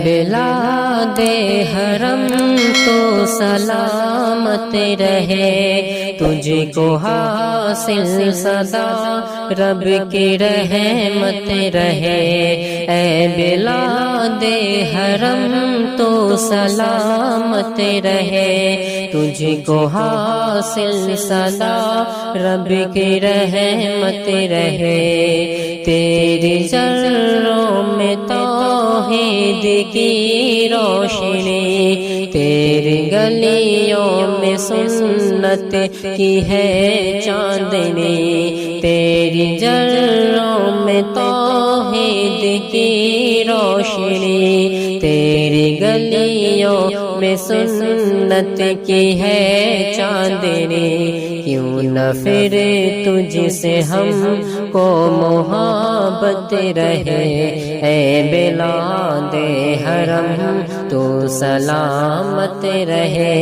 بلاد حرم تو سلامت رہے، تجھ کو حاصل صدا رب کی رحمت رہے۔ اے بلاد حرم تو سلامت رہے، تجھ کو حاصل صدا رب کی رحمت رہے۔ تیری ذروں میں توحید کی روشنی، تیری گلیوں میں سنت کی ہے چاندنی، تیری ذروں میں توحید کی روشنی، تیری گلیوں میں سنت کی ہے چاندنی۔ کیوں نہ پھر تجھ سے ہم کو محبت رہے، اے بلاد حرم تو سلامت رہے،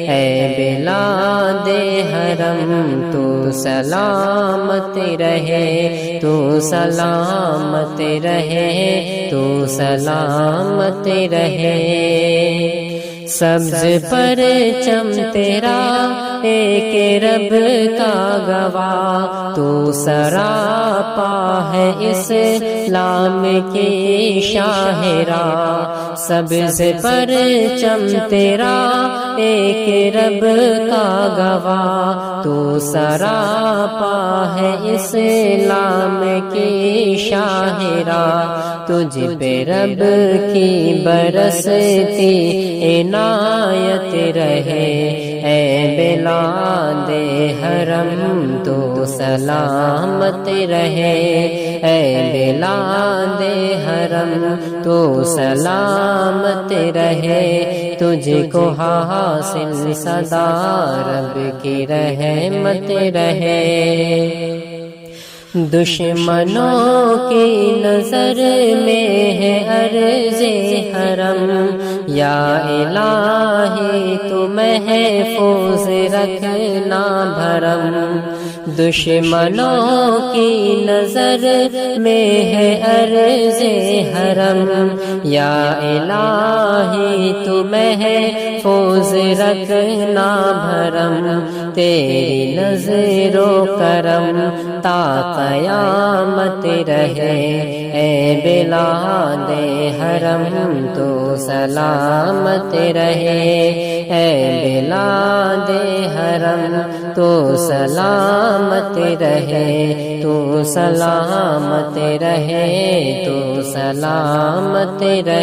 اے بلاد حرم تو سلامت رہے، تو سلامت رہے، تو سلامت رہے۔ سبز پرچم تیرا ایک رب کا گواہ، تو سراپا ہے اسلام کی شاہراہ۔ سبز پرچم تیرا ایک رب کا گواہ، تو سراپا ہے اسلام کی شاہراہ۔ تجھ پہ رب کی برستی عنایت رہے، اے بلاد حرم تو سلامت رہے، اے بلاد حرم تو سلامت رہے، تجھ کو حاصل صدا رب کی رحمت رہے۔ دشمنوں کی نظر میں ہے عرض حرم، یا الہی تو محفوظ رکھنا بھرم۔ دشمنوں کی نظر میں ہے عرض حرم، یا الہی تو محفوظ رکھنا بھرم۔ تیری نظر و کرم تا قیامت رہے، اے بلاد حرم تو سلامت رہے، اے بلاد حرم تو سلامت رہے، تو سلامت رہے، تو سلامت رہے۔